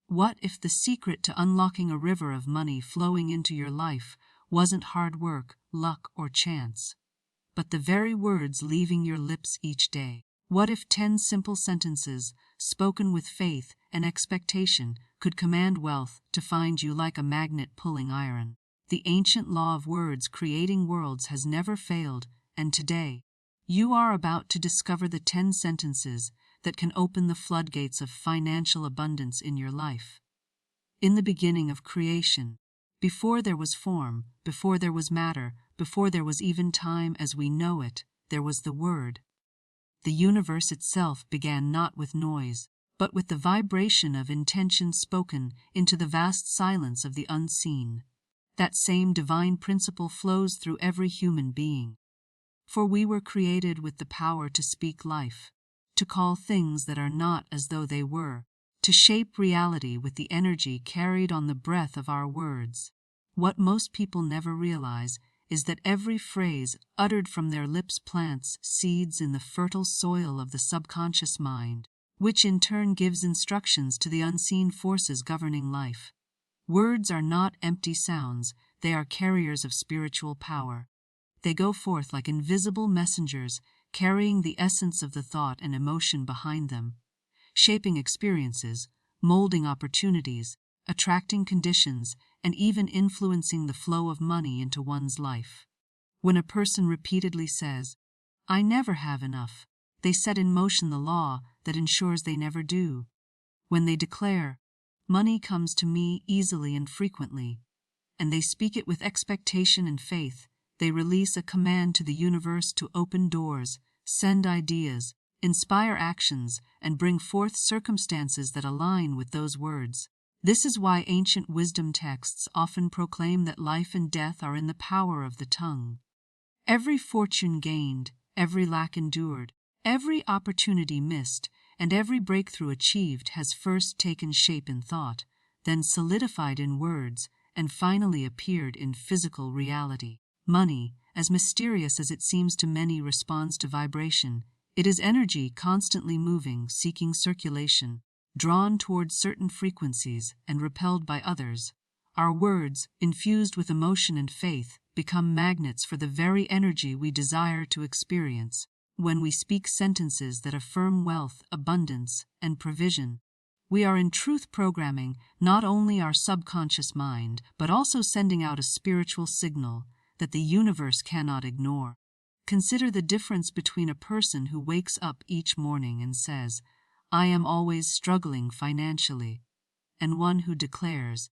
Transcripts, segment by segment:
What if the secret to unlocking a river of money flowing into your life wasn't hard work, luck, or chance, but the very words leaving your lips each day? What if 10 simple sentences, spoken with faith and expectation, could command wealth to find you like a magnet pulling iron? The ancient law of words creating worlds has never failed, and today, you are about to discover the 10 sentences that can open the floodgates of financial abundance in your life. In the beginning of creation, before there was form, before there was matter, before there was even time as we know it, there was the Word. The universe itself began not with noise, but with the vibration of intention spoken into the vast silence of the unseen. That same divine principle flows through every human being. For we were created with the power to speak life, to call things that are not as though they were, to shape reality with the energy carried on the breath of our words. What most people never realize is that every phrase uttered from their lips plants seeds in the fertile soil of the subconscious mind, which in turn gives instructions to the unseen forces governing life. Words are not empty sounds, they are carriers of spiritual power. They go forth like invisible messengers, carrying the essence of the thought and emotion behind them, shaping experiences, molding opportunities, attracting conditions, and even influencing the flow of money into one's life. When a person repeatedly says, "I never have enough," they set in motion the law that ensures they never do. When they declare, "Money comes to me easily and frequently," and they speak it with expectation and faith, they release a command to the universe to open doors, send ideas, inspire actions, and bring forth circumstances that align with those words. This is why ancient wisdom texts often proclaim that life and death are in the power of the tongue. Every fortune gained, every lack endured, every opportunity missed, and every breakthrough achieved has first taken shape in thought, then solidified in words, and finally appeared in physical reality. Money, as mysterious as it seems to many, responds to vibration. It is energy constantly moving, seeking circulation, drawn towards certain frequencies and repelled by others. Our words, infused with emotion and faith, become magnets for the very energy we desire to experience. When we speak sentences that affirm wealth, abundance, and provision, we are in truth programming not only our subconscious mind, but also sending out a spiritual signal that the universe cannot ignore. Consider the difference between a person who wakes up each morning and says, "I am always struggling financially," and one who declares,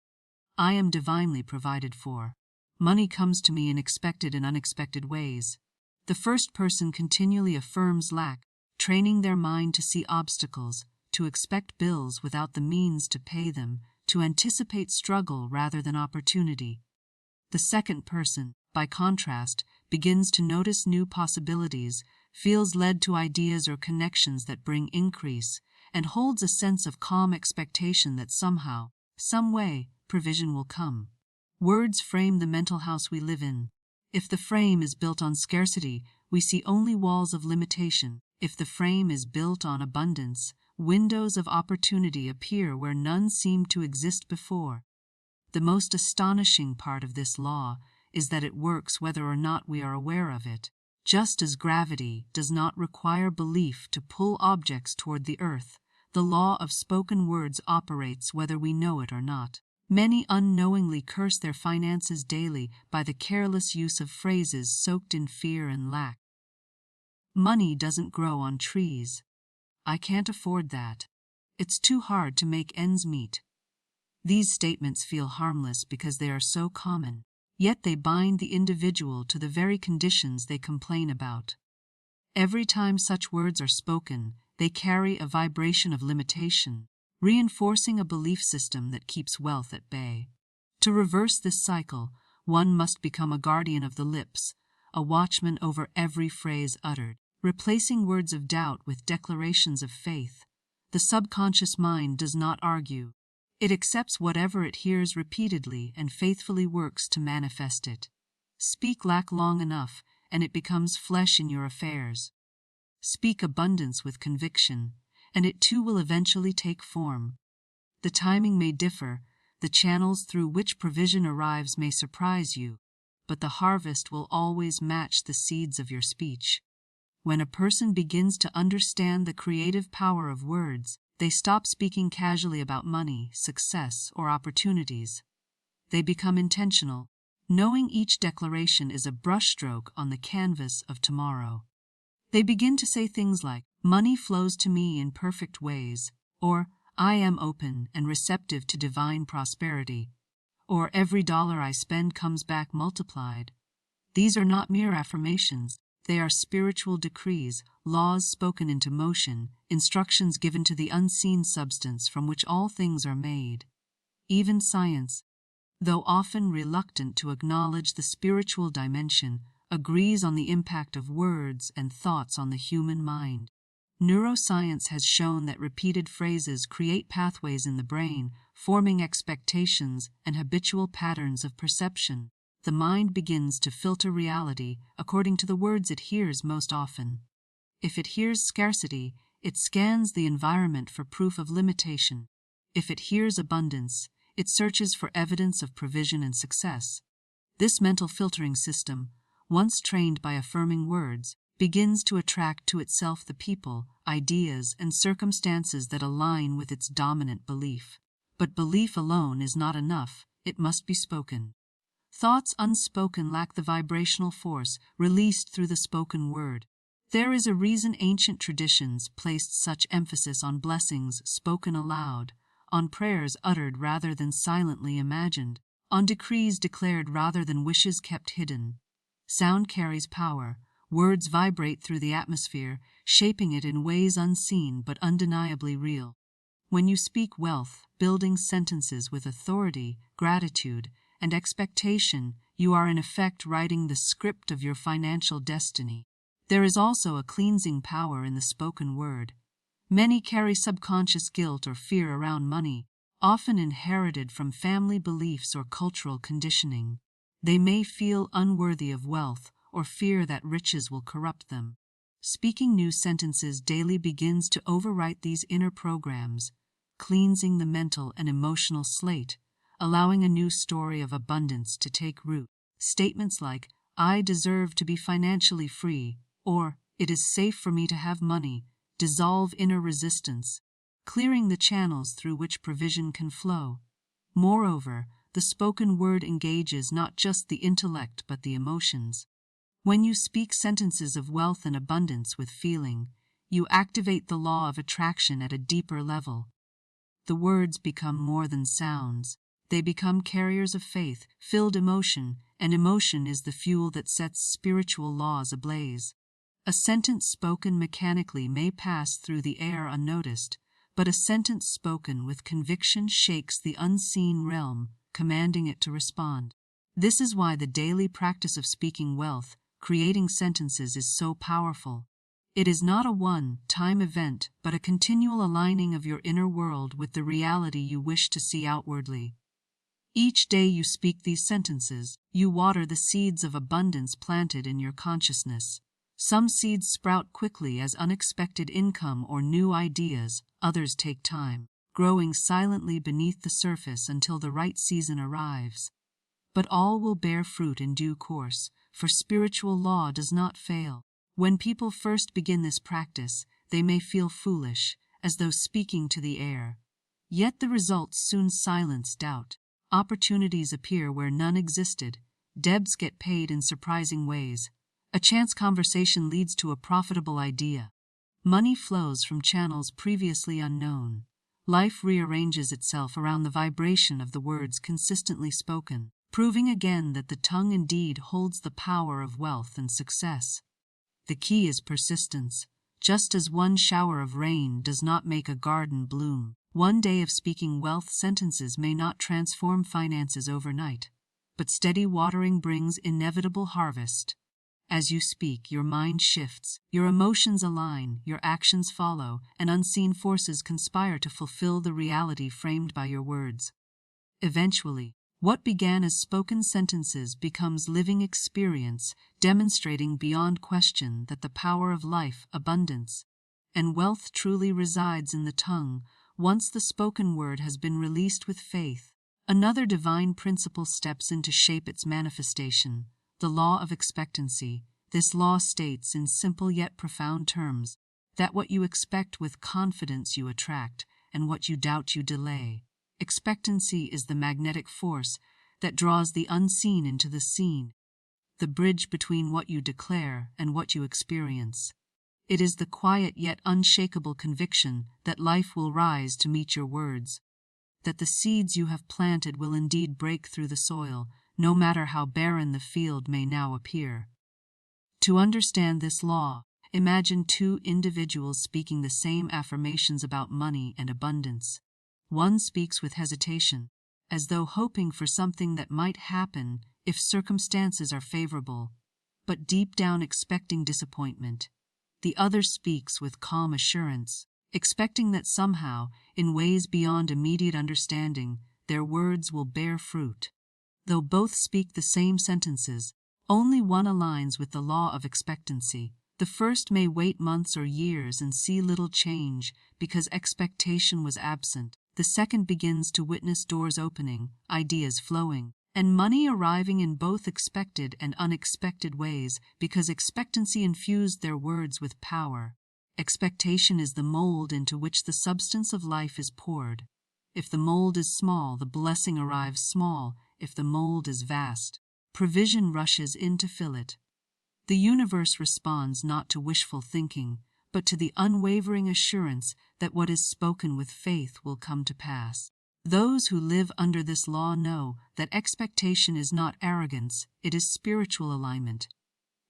"I am divinely provided for. Money comes to me in expected and unexpected ways." The first person continually affirms lack, training their mind to see obstacles, to expect bills without the means to pay them, to anticipate struggle rather than opportunity. The second person, by contrast, begins to notice new possibilities, feels led to ideas or connections that bring increase, and holds a sense of calm expectation that somehow, some way, provision will come. Words frame the mental house we live in. If the frame is built on scarcity, we see only walls of limitation. If the frame is built on abundance, windows of opportunity appear where none seemed to exist before. The most astonishing part of this law is that it works whether or not we are aware of it. Just as gravity does not require belief to pull objects toward the earth, the law of spoken words operates whether we know it or not. Many unknowingly curse their finances daily by the careless use of phrases soaked in fear and lack. Money doesn't grow on trees. I can't afford that. It's too hard to make ends meet. These statements feel harmless because they are so common, yet they bind the individual to the very conditions they complain about. Every time such words are spoken, they carry a vibration of limitation, reinforcing a belief system that keeps wealth at bay. To reverse this cycle, one must become a guardian of the lips, a watchman over every phrase uttered, replacing words of doubt with declarations of faith. The subconscious mind does not argue. It accepts whatever it hears repeatedly and faithfully works to manifest it. Speak lack long enough, and it becomes flesh in your affairs. Speak abundance with conviction, and it too will eventually take form. The timing may differ, the channels through which provision arrives may surprise you, but the harvest will always match the seeds of your speech. When a person begins to understand the creative power of words, they stop speaking casually about money, success, or opportunities. They become intentional, knowing each declaration is a brushstroke on the canvas of tomorrow. They begin to say things like, "Money flows to me in perfect ways," or "I am open and receptive to divine prosperity," or "Every dollar I spend comes back multiplied." These are not mere affirmations. They are spiritual decrees, laws spoken into motion, instructions given to the unseen substance from which all things are made. Even science, though often reluctant to acknowledge the spiritual dimension, agrees on the impact of words and thoughts on the human mind. Neuroscience has shown that repeated phrases create pathways in the brain, forming expectations and habitual patterns of perception. The mind begins to filter reality according to the words it hears most often. If it hears scarcity, it scans the environment for proof of limitation. If it hears abundance, it searches for evidence of provision and success. This mental filtering system, once trained by affirming words, begins to attract to itself the people, ideas, and circumstances that align with its dominant belief. But belief alone is not enough, it must be spoken. Thoughts unspoken lack the vibrational force released through the spoken word. There is a reason ancient traditions placed such emphasis on blessings spoken aloud, on prayers uttered rather than silently imagined, on decrees declared rather than wishes kept hidden. Sound carries power. Words vibrate through the atmosphere, shaping it in ways unseen but undeniably real. When you speak wealth, building sentences with authority, gratitude, and expectation, you are in effect writing the script of your financial destiny. There is also a cleansing power in the spoken word. Many carry subconscious guilt or fear around money, often inherited from family beliefs or cultural conditioning. They may feel unworthy of wealth or fear that riches will corrupt them. Speaking new sentences daily begins to overwrite these inner programs, cleansing the mental and emotional slate, allowing a new story of abundance to take root. Statements like, "I deserve to be financially free," or "It is safe for me to have money," dissolve inner resistance, clearing the channels through which provision can flow. Moreover, the spoken word engages not just the intellect but the emotions. When you speak sentences of wealth and abundance with feeling, you activate the law of attraction at a deeper level. The words become more than sounds. They become carriers of faith, filled emotion, and emotion is the fuel that sets spiritual laws ablaze. A sentence spoken mechanically may pass through the air unnoticed, but a sentence spoken with conviction shakes the unseen realm, commanding it to respond. This is why the daily practice of speaking wealth, creating sentences, is so powerful. It is not a one-time event, but a continual aligning of your inner world with the reality you wish to see outwardly. Each day you speak these sentences, you water the seeds of abundance planted in your consciousness. Some seeds sprout quickly as unexpected income or new ideas, others take time, growing silently beneath the surface until the right season arrives. But all will bear fruit in due course, for spiritual law does not fail. When people first begin this practice, they may feel foolish, as though speaking to the air. Yet the results soon silence doubt. Opportunities appear where none existed. Debts get paid in surprising ways. A chance conversation leads to a profitable idea. Money flows from channels previously unknown. Life rearranges itself around the vibration of the words consistently spoken, proving again that the tongue indeed holds the power of wealth and success. The key is persistence. Just as one shower of rain does not make a garden bloom, one day of speaking wealth sentences may not transform finances overnight, but steady watering brings inevitable harvest. As you speak, your mind shifts, your emotions align, your actions follow, and unseen forces conspire to fulfill the reality framed by your words. Eventually, what began as spoken sentences becomes living experience, demonstrating beyond question that the power of life, abundance, and wealth truly resides in the tongue, once the spoken word has been released with faith, another divine principle steps in to shape its manifestation, the law of expectancy. This law states in simple yet profound terms that what you expect with confidence you attract, and what you doubt you delay. Expectancy is the magnetic force that draws the unseen into the seen, the bridge between what you declare and what you experience. It is the quiet yet unshakable conviction that life will rise to meet your words, that the seeds you have planted will indeed break through the soil, no matter how barren the field may now appear. To understand this law, imagine two individuals speaking the same affirmations about money and abundance. One speaks with hesitation, as though hoping for something that might happen if circumstances are favorable, but deep down expecting disappointment. The other speaks with calm assurance, expecting that somehow, in ways beyond immediate understanding, their words will bear fruit. Though both speak the same sentences, only one aligns with the law of expectancy. The first may wait months or years and see little change because expectation was absent. The second begins to witness doors opening, ideas flowing, and money arriving in both expected and unexpected ways because expectancy infused their words with power. Expectation is the mold into which the substance of life is poured. If the mold is small, the blessing arrives small. If the mold is vast, provision rushes in to fill it. The universe responds not to wishful thinking, but to the unwavering assurance that what is spoken with faith will come to pass. Those who live under this law know that expectation is not arrogance, it is spiritual alignment.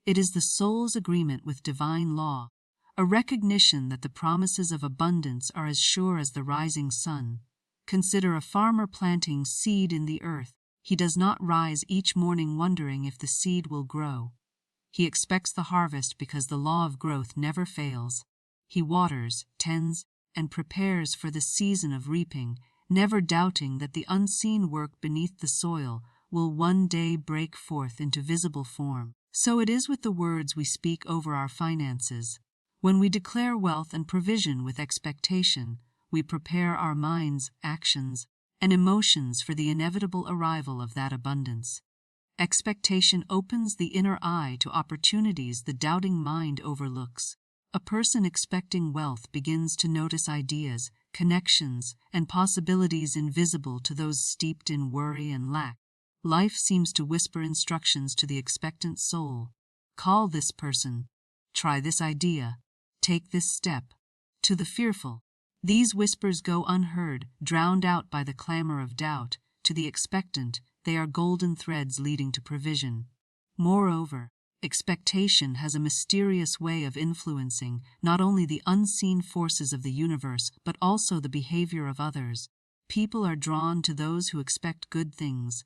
It is the soul's agreement with divine law, a recognition that the promises of abundance are as sure as the rising sun. Consider a farmer planting seed in the earth. He does not rise each morning wondering if the seed will grow. He expects the harvest because the law of growth never fails. He waters, tends, and prepares for the season of reaping, never doubting that the unseen work beneath the soil will one day break forth into visible form. So it is with the words we speak over our finances. When we declare wealth and provision with expectation, we prepare our minds, actions, and emotions for the inevitable arrival of that abundance. Expectation opens the inner eye to opportunities the doubting mind overlooks. A person expecting wealth begins to notice ideas, connections, and possibilities invisible to those steeped in worry and lack. Life seems to whisper instructions to the expectant soul. Call this person. Try this idea. Take this step. To the fearful, these whispers go unheard, drowned out by the clamor of doubt. To the expectant, they are golden threads leading to provision. Moreover, expectation has a mysterious way of influencing not only the unseen forces of the universe, but also the behavior of others. People are drawn to those who expect good things.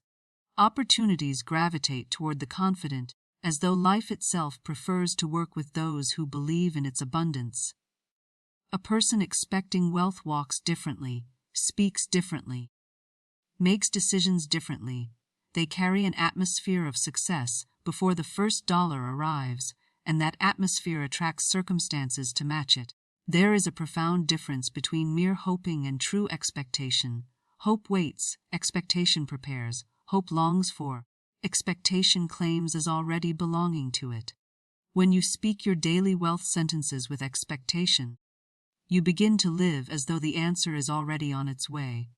Opportunities gravitate toward the confident, as though life itself prefers to work with those who believe in its abundance. A person expecting wealth walks differently, speaks differently, makes decisions differently. They carry an atmosphere of success before the first dollar arrives, and that atmosphere attracts circumstances to match it. There is a profound difference between mere hoping and true expectation. Hope waits, expectation prepares. Hope longs for, expectation claims as already belonging to it. When you speak your daily wealth sentences with expectation, you begin to live as though the answer is already on its way.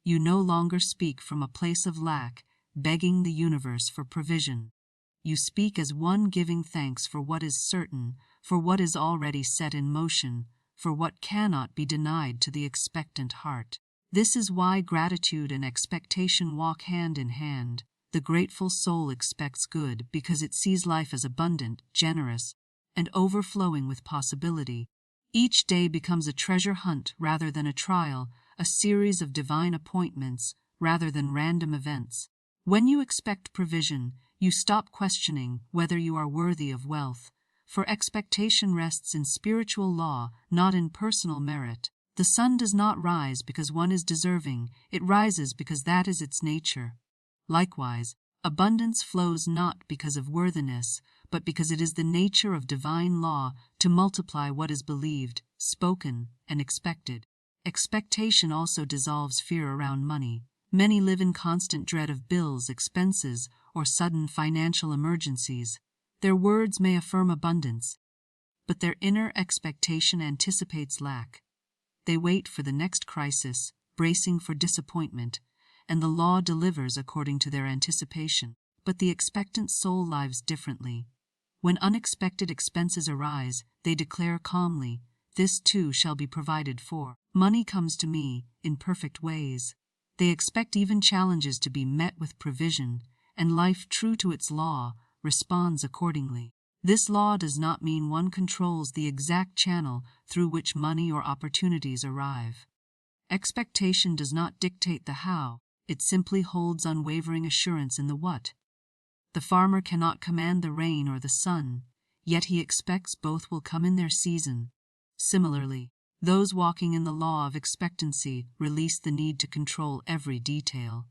You no longer speak from a place of lack, begging the universe for provision. You speak as one giving thanks for what is certain, for what is already set in motion, for what cannot be denied to the expectant heart. This is why gratitude and expectation walk hand in hand. The grateful soul expects good because it sees life as abundant, generous, and overflowing with possibility. Each day becomes a treasure hunt rather than a trial, a series of divine appointments rather than random events. When you expect provision, you stop questioning whether you are worthy of wealth, for expectation rests in spiritual law, not in personal merit. The sun does not rise because one is deserving, it rises because that is its nature. Likewise, abundance flows not because of worthiness, but because it is the nature of divine law to multiply what is believed, spoken, and expected. Expectation also dissolves fear around money. Many live in constant dread of bills, expenses, or sudden financial emergencies. Their words may affirm abundance, but their inner expectation anticipates lack. They wait for the next crisis, bracing for disappointment, and the law delivers according to their anticipation. But the expectant soul lives differently. When unexpected expenses arise, they declare calmly, "This too shall be provided for. Money comes to me in perfect ways." They expect even challenges to be met with provision, and life, true to its law, responds accordingly. This law does not mean one controls the exact channel through which money or opportunities arrive. Expectation does not dictate the how, it simply holds unwavering assurance in the what. The farmer cannot command the rain or the sun, yet he expects both will come in their season. Similarly, those walking in the law of expectancy release the need to control every detail.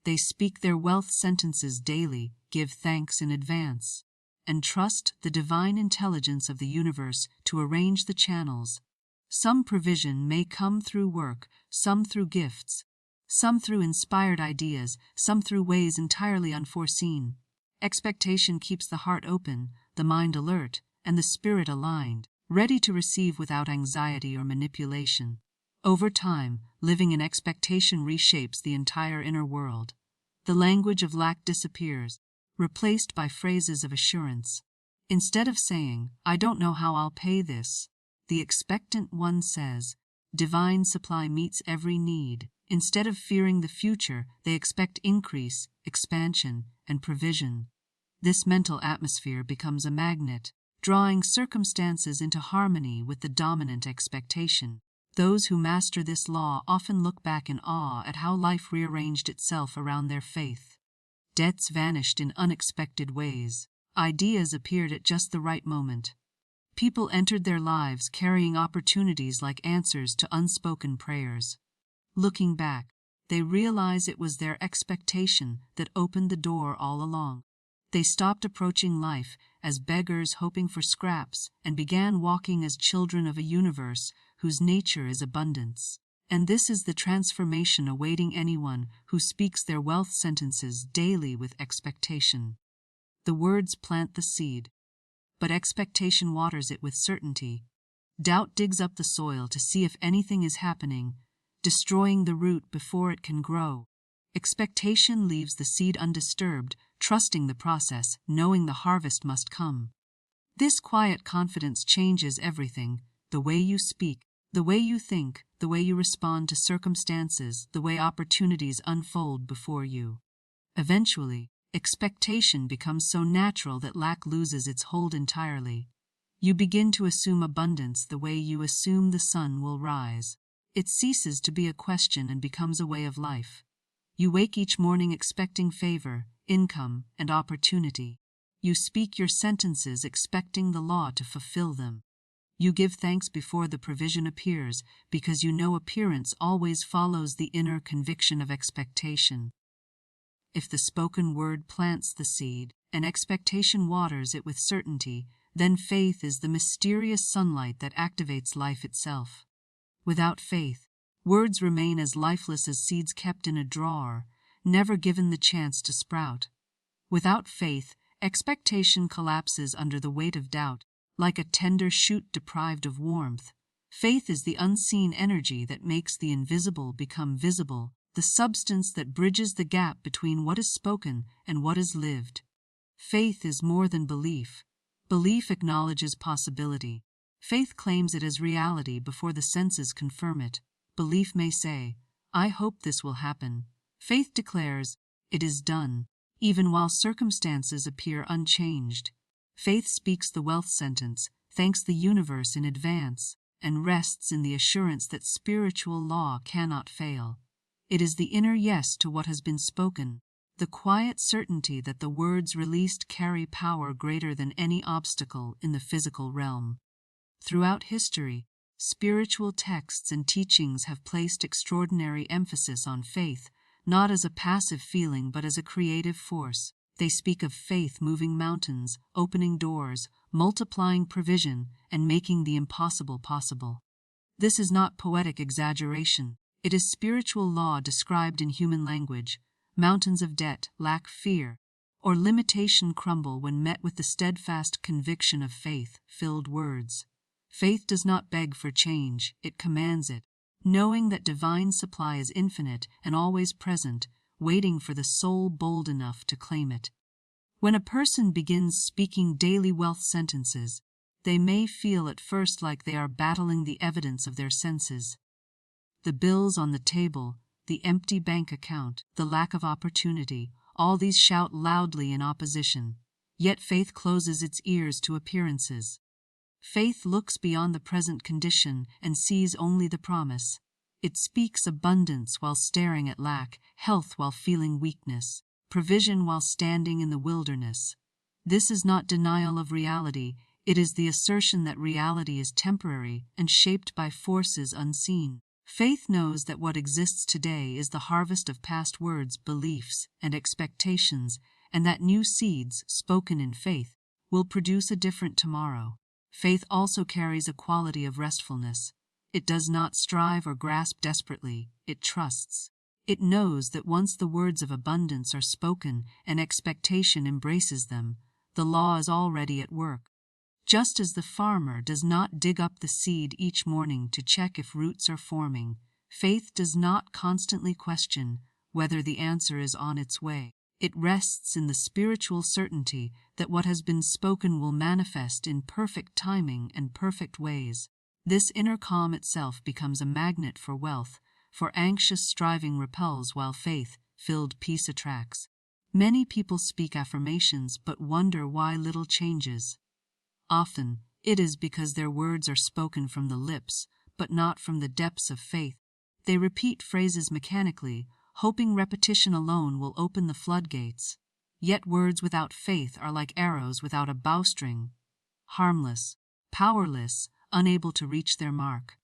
They speak their wealth sentences daily, give thanks in advance, and trust the divine intelligence of the universe to arrange the channels. Some provision may come through work, some through gifts, some through inspired ideas, some through ways entirely unforeseen. Expectation keeps the heart open, the mind alert, and the spirit aligned, ready to receive without anxiety or manipulation. Over time, living in expectation reshapes the entire inner world. The language of lack disappears, replaced by phrases of assurance. Instead of saying, "I don't know how I'll pay this," the expectant one says, "Divine supply meets every need." Instead of fearing the future, they expect increase, expansion, and provision. This mental atmosphere becomes a magnet, drawing circumstances into harmony with the dominant expectation. Those who master this law often look back in awe at how life rearranged itself around their faith. Debts vanished in unexpected ways. Ideas appeared at just the right moment. People entered their lives carrying opportunities like answers to unspoken prayers. Looking back, they realize it was their expectation that opened the door all along. They stopped approaching life as beggars hoping for scraps and began walking as children of a universe whose nature is abundance. And this is the transformation awaiting anyone who speaks their wealth sentences daily with expectation. The words plant the seed, but expectation waters it with certainty. Doubt digs up the soil to see if anything is happening, destroying the root before it can grow. Expectation leaves the seed undisturbed, trusting the process, knowing the harvest must come. This quiet confidence changes everything: the way you speak, the way you think, the way you respond to circumstances, the way opportunities unfold before you. Eventually, expectation becomes so natural that lack loses its hold entirely. You begin to assume abundance the way you assume the sun will rise. It ceases to be a question and becomes a way of life. You wake each morning expecting favor, income, and opportunity. You speak your sentences expecting the law to fulfill them. You give thanks before the provision appears, because you know appearance always follows the inner conviction of expectation. If the spoken word plants the seed, and expectation waters it with certainty, then faith is the mysterious sunlight that activates life itself. Without faith, words remain as lifeless as seeds kept in a drawer, never given the chance to sprout. Without faith, expectation collapses under the weight of doubt, like a tender shoot deprived of warmth. Faith is the unseen energy that makes the invisible become visible, the substance that bridges the gap between what is spoken and what is lived. Faith is more than belief. Belief acknowledges possibility. Faith claims it as reality before the senses confirm it. Belief may say, "I hope this will happen." Faith declares, "It is done," even while circumstances appear unchanged. Faith speaks the wealth sentence, thanks the universe in advance, and rests in the assurance that spiritual law cannot fail. It is the inner yes to what has been spoken, the quiet certainty that the words released carry power greater than any obstacle in the physical realm. Throughout history, spiritual texts and teachings have placed extraordinary emphasis on faith, not as a passive feeling but as a creative force. They speak of faith moving mountains, opening doors, multiplying provision, and making the impossible possible. This is not poetic exaggeration. It is spiritual law described in human language. Mountains of debt lack fear, or limitation crumble when met with the steadfast conviction of faith-filled words. Faith does not beg for change, it commands it, knowing that divine supply is infinite and always present, waiting for the soul bold enough to claim it. When a person begins speaking daily wealth sentences, they may feel at first like they are battling the evidence of their senses. The bills on the table, the empty bank account, the lack of opportunity, all these shout loudly in opposition. Yet faith closes its ears to appearances. Faith looks beyond the present condition and sees only the promise. It speaks abundance while staring at lack, health while feeling weakness, provision while standing in the wilderness. This is not denial of reality, it is the assertion that reality is temporary and shaped by forces unseen. Faith knows that what exists today is the harvest of past words, beliefs, and expectations, and that new seeds, spoken in faith, will produce a different tomorrow. Faith also carries a quality of restfulness. It does not strive or grasp desperately, it trusts. It knows that once the words of abundance are spoken and expectation embraces them, the law is already at work. Just as the farmer does not dig up the seed each morning to check if roots are forming, faith does not constantly question whether the answer is on its way. It rests in the spiritual certainty that what has been spoken will manifest in perfect timing and perfect ways. This inner calm itself becomes a magnet for wealth, for anxious striving repels while faith-filled peace attracts. Many people speak affirmations but wonder why little changes. Often, it is because their words are spoken from the lips, but not from the depths of faith. They repeat phrases mechanically, hoping repetition alone will open the floodgates. Yet words without faith are like arrows without a bowstring, harmless, powerless, unable to reach their mark.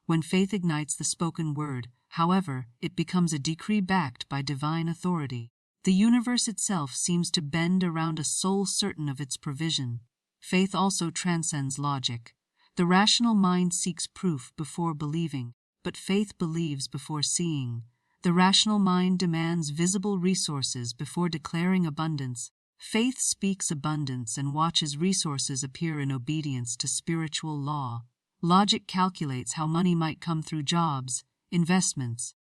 When faith ignites the spoken word, however, it becomes a decree backed by divine authority. The universe itself seems to bend around a soul certain of its provision. Faith also transcends logic. The rational mind seeks proof before believing, but faith believes before seeing. The rational mind demands visible resources before declaring abundance. Faith speaks abundance and watches resources appear in obedience to spiritual law. Logic calculates how money might come through jobs, investments,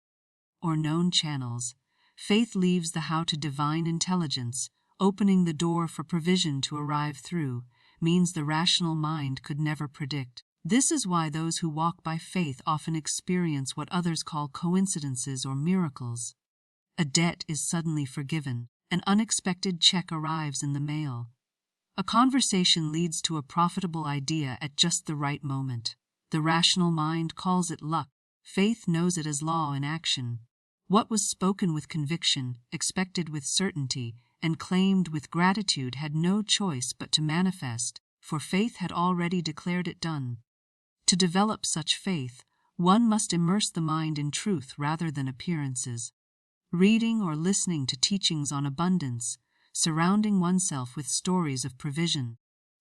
or known channels. Faith leaves the how to divine intelligence, opening the door for provision to arrive through, means the rational mind could never predict. This is why those who walk by faith often experience what others call coincidences or miracles. A debt is suddenly forgiven, an unexpected check arrives in the mail. A conversation leads to a profitable idea at just the right moment. The rational mind calls it luck. Faith knows it as law in action. What was spoken with conviction, expected with certainty, and claimed with gratitude had no choice but to manifest, for faith had already declared it done. To develop such faith, one must immerse the mind in truth rather than appearances. Reading or listening to teachings on abundance, surrounding oneself with stories of provision,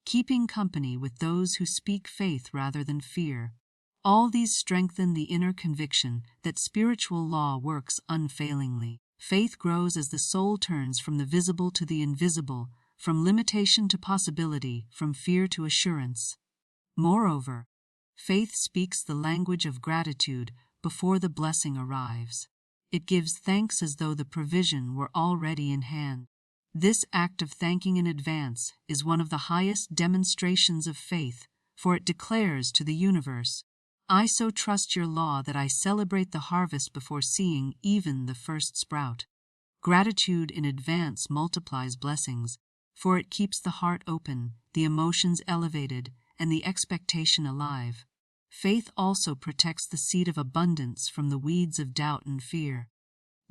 keeping company with those who speak faith rather than fear. All these strengthen the inner conviction that spiritual law works unfailingly. Faith grows as the soul turns from the visible to the invisible, from limitation to possibility, from fear to assurance. Moreover, faith speaks the language of gratitude before the blessing arrives. It gives thanks as though the provision were already in hand. This act of thanking in advance is one of the highest demonstrations of faith, for it declares to the universe, "I so trust your law that I celebrate the harvest before seeing even the first sprout." Gratitude in advance multiplies blessings, for it keeps the heart open, the emotions elevated, and the expectation alive. Faith also protects the seed of abundance from the weeds of doubt and fear.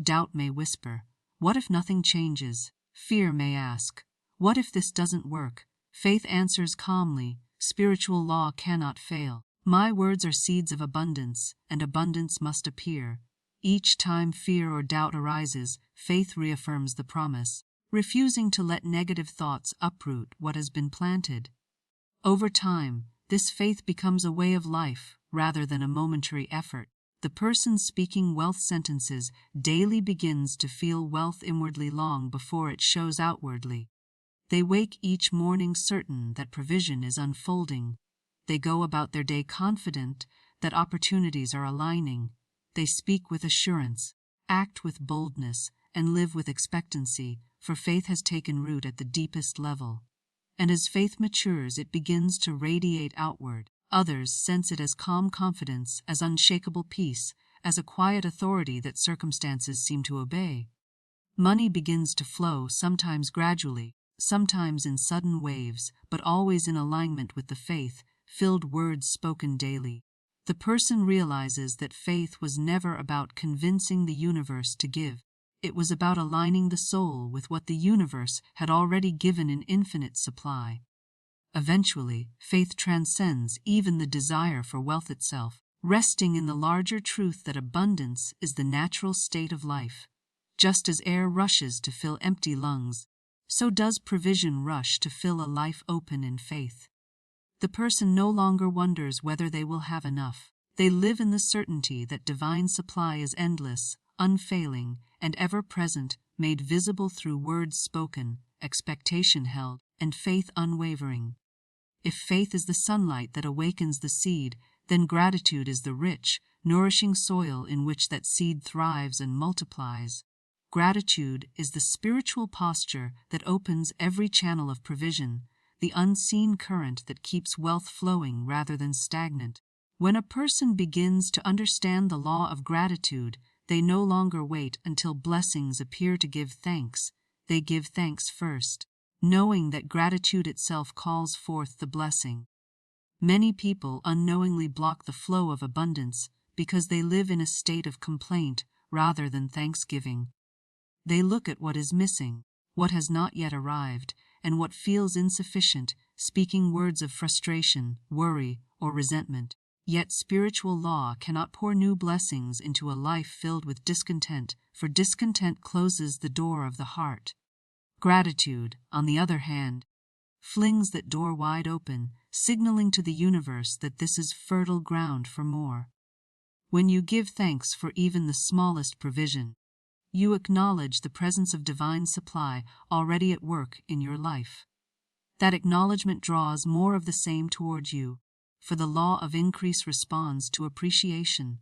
Doubt may whisper, "What if nothing changes?" Fear may ask, "What if this doesn't work?" Faith answers calmly, "Spiritual law cannot fail. My words are seeds of abundance, and abundance must appear." Each time fear or doubt arises, faith reaffirms the promise, refusing to let negative thoughts uproot what has been planted. Over time, This faith becomes a way of life rather than a momentary effort. The person speaking wealth sentences daily begins to feel wealth inwardly long before it shows outwardly. They wake each morning certain that provision is unfolding. They go about their day confident that opportunities are aligning. They speak with assurance, act with boldness, and live with expectancy, for faith has taken root at the deepest level. And as faith matures, it begins to radiate outward. Others sense it as calm confidence, as unshakable peace, as a quiet authority that circumstances seem to obey. Money begins to flow, sometimes gradually, sometimes in sudden waves, but always in alignment with the faith-filled words spoken daily. The person realizes that faith was never about convincing the universe to give. It was about aligning the soul with what the universe had already given in infinite supply. Eventually, faith transcends even the desire for wealth itself, resting in the larger truth that abundance is the natural state of life. Just as air rushes to fill empty lungs, so does provision rush to fill a life open in faith. The person no longer wonders whether they will have enough. They live in the certainty that divine supply is endless, unfailing, and ever-present, made visible through words spoken, expectation held, and faith unwavering. If faith is the sunlight that awakens the seed, then gratitude is the rich, nourishing soil in which that seed thrives and multiplies. Gratitude is the spiritual posture that opens every channel of provision, the unseen current that keeps wealth flowing rather than stagnant. When a person begins to understand the law of gratitude, they no longer wait until blessings appear to give thanks. They give thanks first, knowing that gratitude itself calls forth the blessing. Many people unknowingly block the flow of abundance because they live in a state of complaint rather than thanksgiving. They look at what is missing, what has not yet arrived, and what feels insufficient, speaking words of frustration, worry, or resentment. Yet spiritual law cannot pour new blessings into a life filled with discontent, for discontent closes the door of the heart. Gratitude, on the other hand, flings that door wide open, signaling to the universe that this is fertile ground for more. When you give thanks for even the smallest provision, you acknowledge the presence of divine supply already at work in your life. That acknowledgement draws more of the same toward you, for the law of increase responds to appreciation.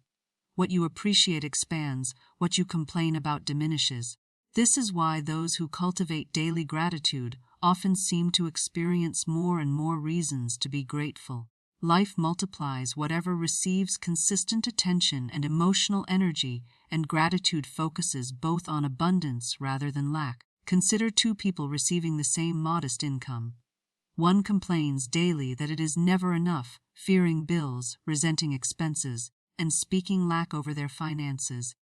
What you appreciate expands, what you complain about diminishes. This is why those who cultivate daily gratitude often seem to experience more and more reasons to be grateful. Life multiplies whatever receives consistent attention and emotional energy, and gratitude focuses both on abundance rather than lack. Consider two people receiving the same modest income. One complains daily that it is never enough, fearing bills, resenting expenses, and speaking lack over their finances.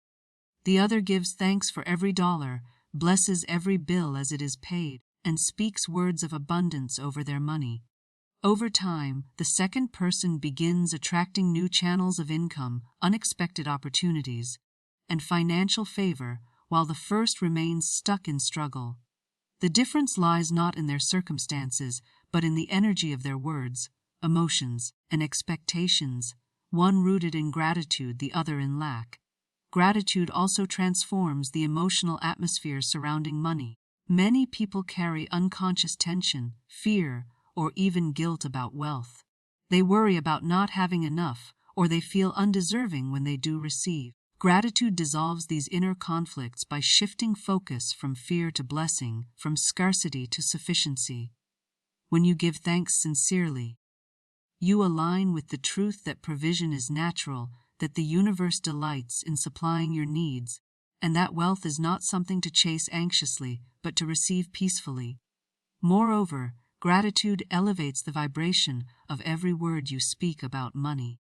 The other gives thanks for every dollar, blesses every bill as it is paid, and speaks words of abundance over their money. Over time, the second person begins attracting new channels of income, unexpected opportunities, and financial favor, while the first remains stuck in struggle. The difference lies not in their circumstances, but in the energy of their words, emotions, and expectations, one rooted in gratitude, the other in lack. Gratitude also transforms the emotional atmosphere surrounding money. Many people carry unconscious tension, fear, or even guilt about wealth. They worry about not having enough, or they feel undeserving when they do receive. Gratitude dissolves these inner conflicts by shifting focus from fear to blessing, from scarcity to sufficiency. When you give thanks sincerely, you align with the truth that provision is natural, that the universe delights in supplying your needs, and that wealth is not something to chase anxiously, but to receive peacefully. Moreover, gratitude elevates the vibration of every word you speak about money.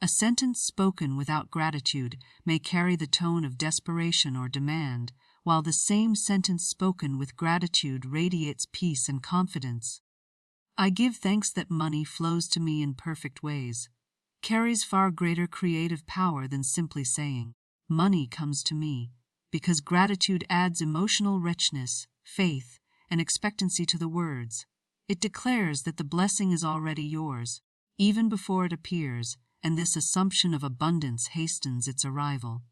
A sentence spoken without gratitude may carry the tone of desperation or demand, while the same sentence spoken with gratitude radiates peace and confidence. "I give thanks that money flows to me in perfect ways," carries far greater creative power than simply saying, "Money comes to me," because gratitude adds emotional richness, faith, and expectancy to the words. It declares that the blessing is already yours. even before it appears, and this assumption of abundance hastens its arrival.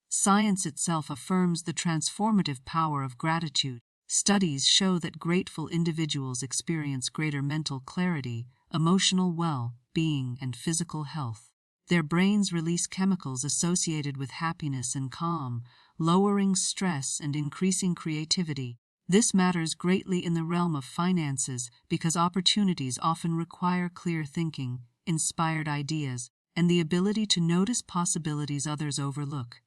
Science itself affirms the transformative power of gratitude. Studies show that grateful individuals experience greater mental clarity, emotional well-being, and physical health. Their brains release chemicals associated with happiness and calm, lowering stress and increasing creativity. This matters greatly in the realm of finances because opportunities often require clear thinking, inspired ideas, and the ability to notice possibilities others overlook.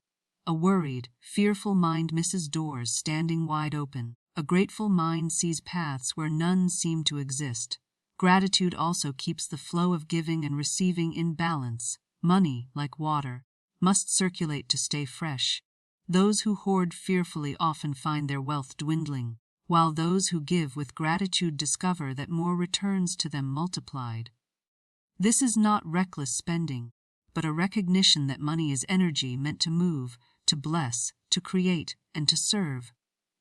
A worried, fearful mind misses doors standing wide open. A grateful mind sees paths where none seem to exist. Gratitude also keeps the flow of giving and receiving in balance. Money, like water, must circulate to stay fresh. Those who hoard fearfully often find their wealth dwindling, while those who give with gratitude discover that more returns to them multiplied. This is not reckless spending, but a recognition that money is energy meant to move, to bless, to create, and to serve.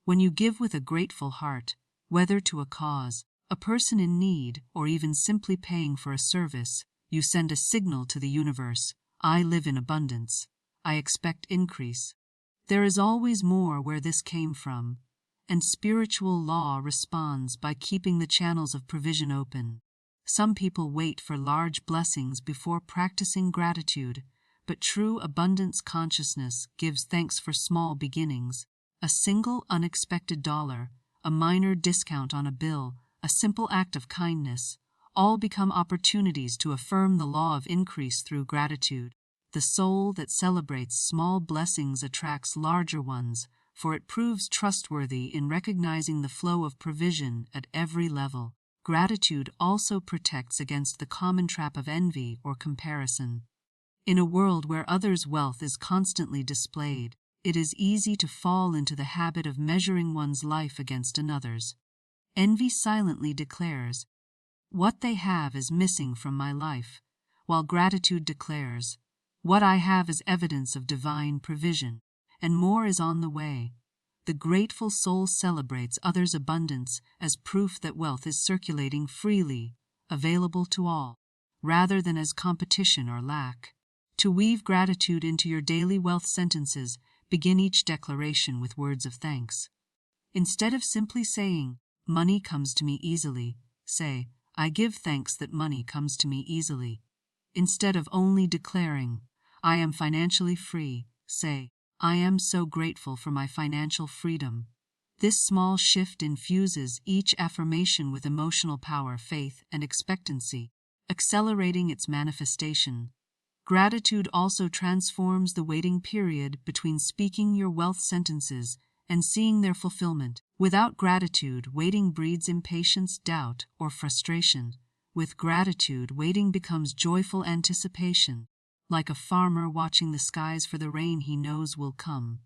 When you give with a grateful heart, whether to a cause, a person in need, or even simply paying for a service, you send a signal to the universe: I live in abundance. I expect increase. There is always more where this came from, and spiritual law responds by keeping the channels of provision open. Some people wait for large blessings before practicing gratitude, but true abundance consciousness gives thanks for small beginnings. A single unexpected dollar, a minor discount on a bill, a simple act of kindness, all become opportunities to affirm the law of increase through gratitude. The soul that celebrates small blessings attracts larger ones, for it proves trustworthy in recognizing the flow of provision at every level. Gratitude also protects against the common trap of envy or comparison. In a world where others' wealth is constantly displayed, it is easy to fall into the habit of measuring one's life against another's. Envy silently declares, "What they have is missing from my life," while gratitude declares, "What I have is evidence of divine provision, and more is on the way." The grateful soul celebrates others' abundance as proof that wealth is circulating freely, available to all, rather than as competition or lack. To weave gratitude into your daily wealth sentences, begin each declaration with words of thanks. Instead of simply saying, "Money comes to me easily," say, "I give thanks that money comes to me easily." Instead of only declaring, "I am financially free," say, "I am so grateful for my financial freedom." This small shift infuses each affirmation with emotional power, faith, and expectancy, accelerating its manifestation. Gratitude also transforms the waiting period between speaking your wealth sentences and seeing their fulfillment. Without gratitude, waiting breeds impatience, doubt, or frustration. With gratitude, waiting becomes joyful anticipation, like a farmer watching the skies for the rain he knows will come.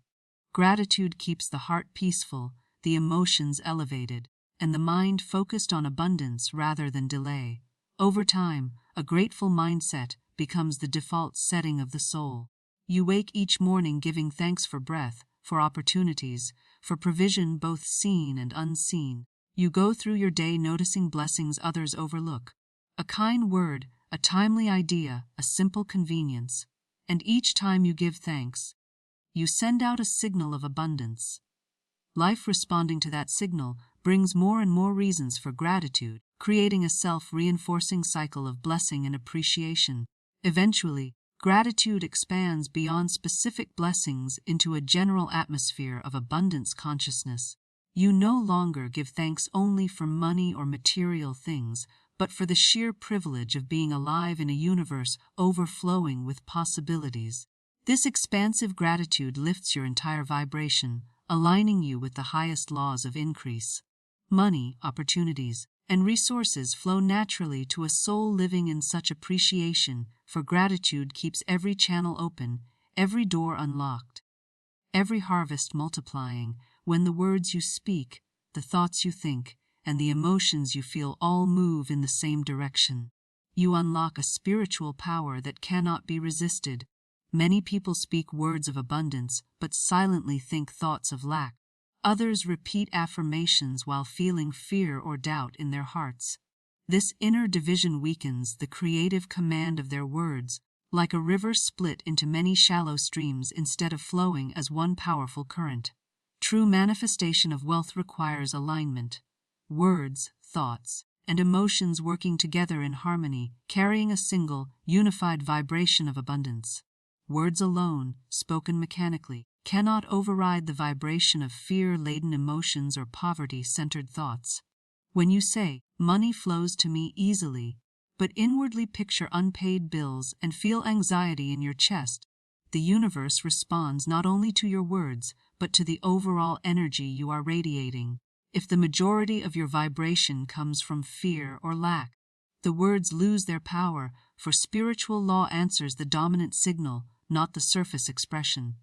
Gratitude keeps the heart peaceful, the emotions elevated, and the mind focused on abundance rather than delay. Over time, a grateful mindset becomes the default setting of the soul. You wake each morning giving thanks for breath, for opportunities, for provision both seen and unseen. You go through your day noticing blessings others overlook. A kind word, a timely idea, a simple convenience. And each time you give thanks, you send out a signal of abundance. Life responding to that signal brings more and more reasons for gratitude, creating a self-reinforcing cycle of blessing and appreciation. Eventually, gratitude expands beyond specific blessings into a general atmosphere of abundance consciousness. You no longer give thanks only for money or material things, but for the sheer privilege of being alive in a universe overflowing with possibilities. This expansive gratitude lifts your entire vibration, aligning you with the highest laws of increase. Money, opportunities, and resources flow naturally to a soul living in such appreciation, for gratitude keeps every channel open, every door unlocked, every harvest multiplying. When the words you speak, the thoughts you think, and the emotions you feel all move in the same direction, you unlock a spiritual power that cannot be resisted. Many people speak words of abundance, but silently think thoughts of lack. Others repeat affirmations while feeling fear or doubt in their hearts. This inner division weakens the creative command of their words, like a river split into many shallow streams instead of flowing as one powerful current. True manifestation of wealth requires alignment. Words, thoughts, and emotions working together in harmony, carrying a single, unified vibration of abundance. Words alone, spoken mechanically, cannot override the vibration of fear-laden emotions or poverty-centered thoughts. When you say, "Money flows to me easily," but inwardly picture unpaid bills and feel anxiety in your chest, the universe responds not only to your words, but to the overall energy you are radiating. If the majority of your vibration comes from fear or lack, the words lose their power, for spiritual law answers the dominant signal, not the surface expression.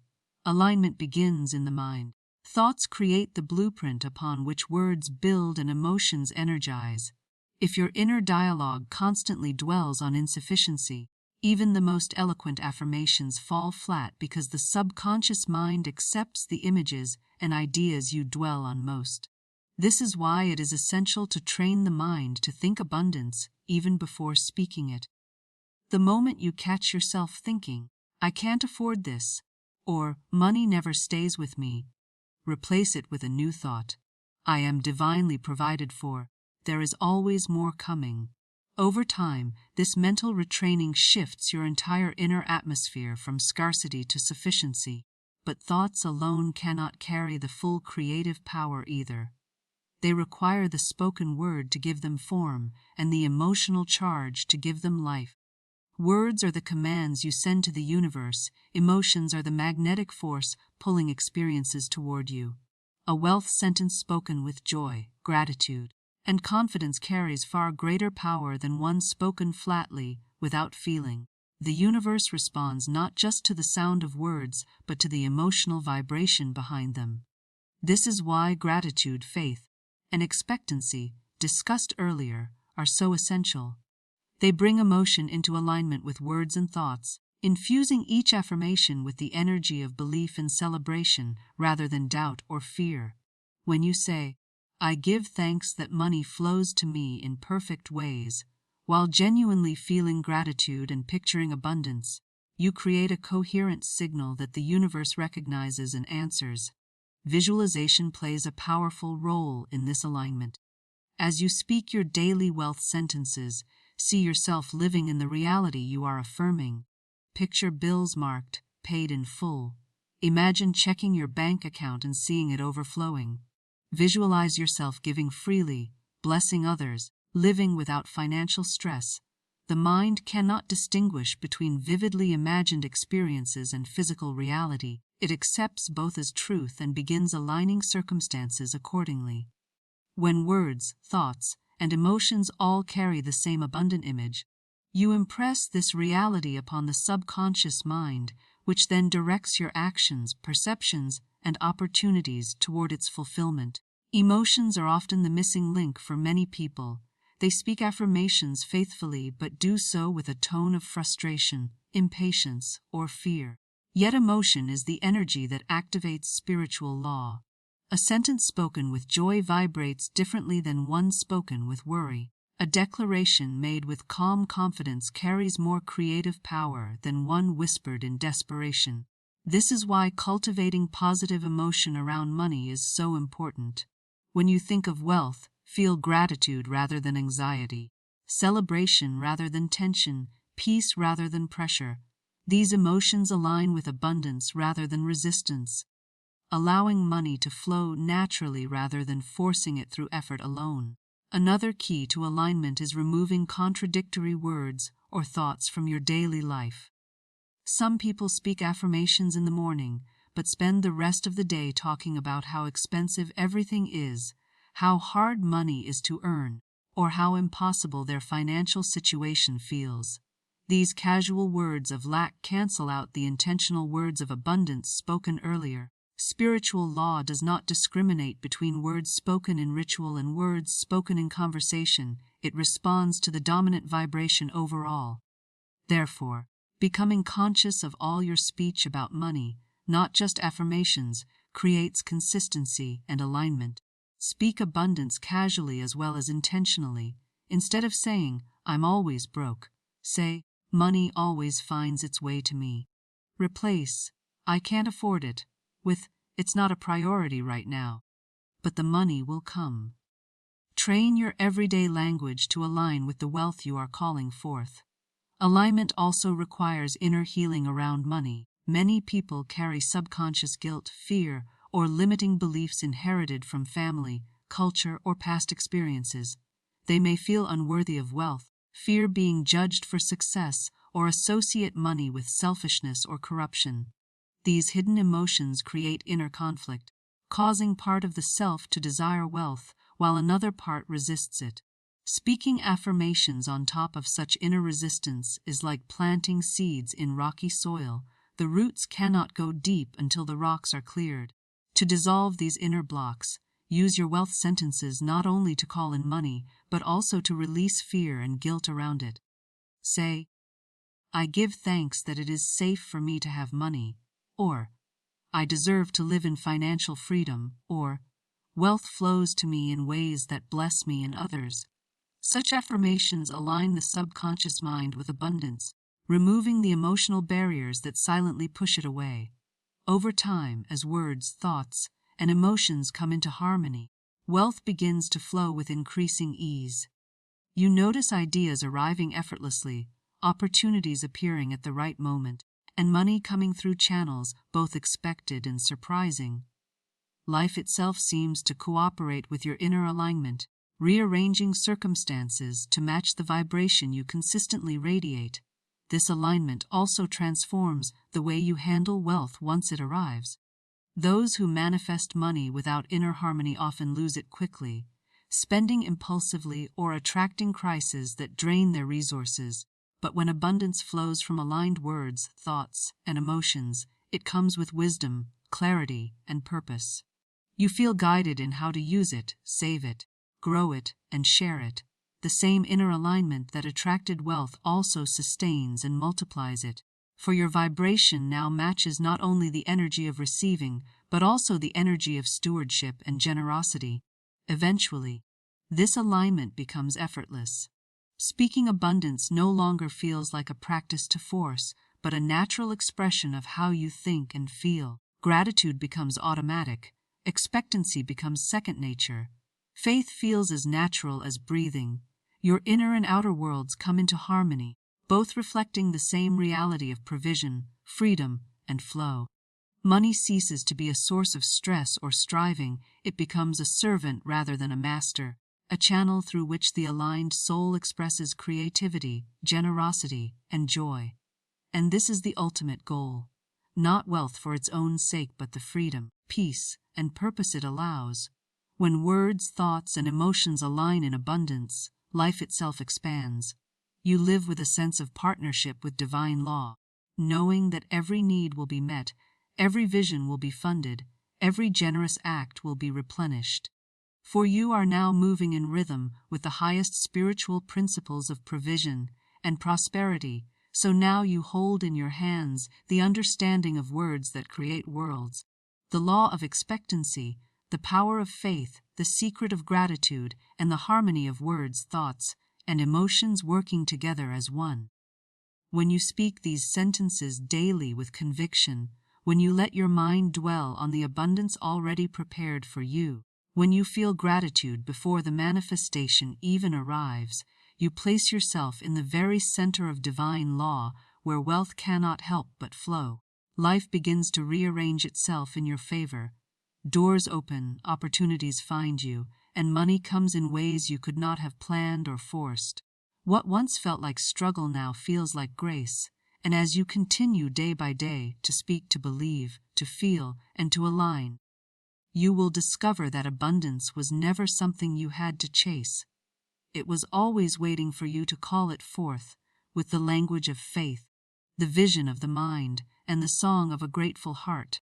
Alignment begins in the mind. Thoughts create the blueprint upon which words build and emotions energize. If your inner dialogue constantly dwells on insufficiency, even the most eloquent affirmations fall flat because the subconscious mind accepts the images and ideas you dwell on most. This is why it is essential to train the mind to think abundance even before speaking it. The moment you catch yourself thinking, "I can't afford this," or "money never stays with me," replace it with a new thought. "I am divinely provided for. There is always more coming." Over time, this mental retraining shifts your entire inner atmosphere from scarcity to sufficiency. But thoughts alone cannot carry the full creative power either. They require the spoken word to give them form and the emotional charge to give them life. Words are the commands you send to the universe, emotions are the magnetic force pulling experiences toward you. A wealth sentence spoken with joy, gratitude, and confidence carries far greater power than one spoken flatly, without feeling. The universe responds not just to the sound of words, but to the emotional vibration behind them. This is why gratitude, faith, and expectancy, discussed earlier, are so essential. They bring emotion into alignment with words and thoughts, infusing each affirmation with the energy of belief and celebration rather than doubt or fear. When you say, "I give thanks that money flows to me in perfect ways," while genuinely feeling gratitude and picturing abundance, you create a coherent signal that the universe recognizes and answers. Visualization plays a powerful role in this alignment. As you speak your daily wealth sentences, see yourself living in the reality you are affirming. Picture bills marked, paid in full. Imagine checking your bank account and seeing it overflowing. Visualize yourself giving freely, blessing others, living without financial stress. The mind cannot distinguish between vividly imagined experiences and physical reality. It accepts both as truth and begins aligning circumstances accordingly. When words, thoughts, and emotions all carry the same abundant image, you impress this reality upon the subconscious mind, which then directs your actions, perceptions, and opportunities toward its fulfillment. Emotions are often the missing link for many people. They speak affirmations faithfully but do so with a tone of frustration, impatience, or fear. Yet emotion is the energy that activates spiritual law. A sentence spoken with joy vibrates differently than one spoken with worry. A declaration made with calm confidence carries more creative power than one whispered in desperation. This is why cultivating positive emotion around money is so important. When you think of wealth, feel gratitude rather than anxiety, celebration rather than tension, peace rather than pressure. These emotions align with abundance rather than resistance, allowing money to flow naturally rather than forcing it through effort alone. Another key to alignment is removing contradictory words or thoughts from your daily life. Some people speak affirmations in the morning, but spend the rest of the day talking about how expensive everything is, how hard money is to earn, or how impossible their financial situation feels. These casual words of lack cancel out the intentional words of abundance spoken earlier. Spiritual law does not discriminate between words spoken in ritual and words spoken in conversation. It responds to the dominant vibration overall. Therefore, becoming conscious of all your speech about money, not just affirmations, creates consistency and alignment. Speak abundance casually as well as intentionally. Instead of saying, "I'm always broke," say, "Money always finds its way to me." Replace, "I can't afford it," with, "It's not a priority right now, but the money will come." Train your everyday language to align with the wealth you are calling forth. Alignment also requires inner healing around money. Many people carry subconscious guilt, fear, or limiting beliefs inherited from family, culture, or past experiences. They may feel unworthy of wealth, fear being judged for success, or associate money with selfishness or corruption. These hidden emotions create inner conflict, causing part of the self to desire wealth while another part resists it. Speaking affirmations on top of such inner resistance is like planting seeds in rocky soil. The roots cannot go deep until the rocks are cleared. To dissolve these inner blocks, use your wealth sentences not only to call in money, but also to release fear and guilt around it. Say, "I give thanks that it is safe for me to have money," or "I deserve to live in financial freedom," or "Wealth flows to me in ways that bless me and others." Such affirmations align the subconscious mind with abundance, removing the emotional barriers that silently push it away. Over time, as words, thoughts, and emotions come into harmony, wealth begins to flow with increasing ease. You notice ideas arriving effortlessly, opportunities appearing at the right moment, and money coming through channels both expected and surprising. Life itself seems to cooperate with your inner alignment, rearranging circumstances to match the vibration you consistently radiate. This alignment also transforms the way you handle wealth once it arrives. Those who manifest money without inner harmony often lose it quickly, spending impulsively or attracting crises that drain their resources. But when abundance flows from aligned words, thoughts, and emotions, it comes with wisdom, clarity, and purpose. You feel guided in how to use it, save it, grow it, and share it. The same inner alignment that attracted wealth also sustains and multiplies it, for your vibration now matches not only the energy of receiving, but also the energy of stewardship and generosity. Eventually, this alignment becomes effortless. Speaking abundance no longer feels like a practice to force, but a natural expression of how you think and feel. Gratitude becomes automatic. Expectancy becomes second nature. Faith feels as natural as breathing. Your inner and outer worlds come into harmony, both reflecting the same reality of provision, freedom, and flow. Money ceases to be a source of stress or striving. It becomes a servant rather than a master, a channel through which the aligned soul expresses creativity, generosity, and joy. And this is the ultimate goal. Not wealth for its own sake, but the freedom, peace, and purpose it allows. When words, thoughts, and emotions align in abundance, life itself expands. You live with a sense of partnership with divine law, knowing that every need will be met, every vision will be funded, every generous act will be replenished. For you are now moving in rhythm with the highest spiritual principles of provision and prosperity, so now you hold in your hands the understanding of words that create worlds, the law of expectancy, the power of faith, the secret of gratitude, and the harmony of words, thoughts, and emotions working together as one. When you speak these sentences daily with conviction, when you let your mind dwell on the abundance already prepared for you, when you feel gratitude before the manifestation even arrives, you place yourself in the very center of divine law where wealth cannot help but flow. Life begins to rearrange itself in your favor. Doors open, opportunities find you, and money comes in ways you could not have planned or forced. What once felt like struggle now feels like grace, and as you continue day by day to speak, to believe, to feel, and to align, you will discover that abundance was never something you had to chase. It was always waiting for you to call it forth with the language of faith, the vision of the mind, and the song of a grateful heart.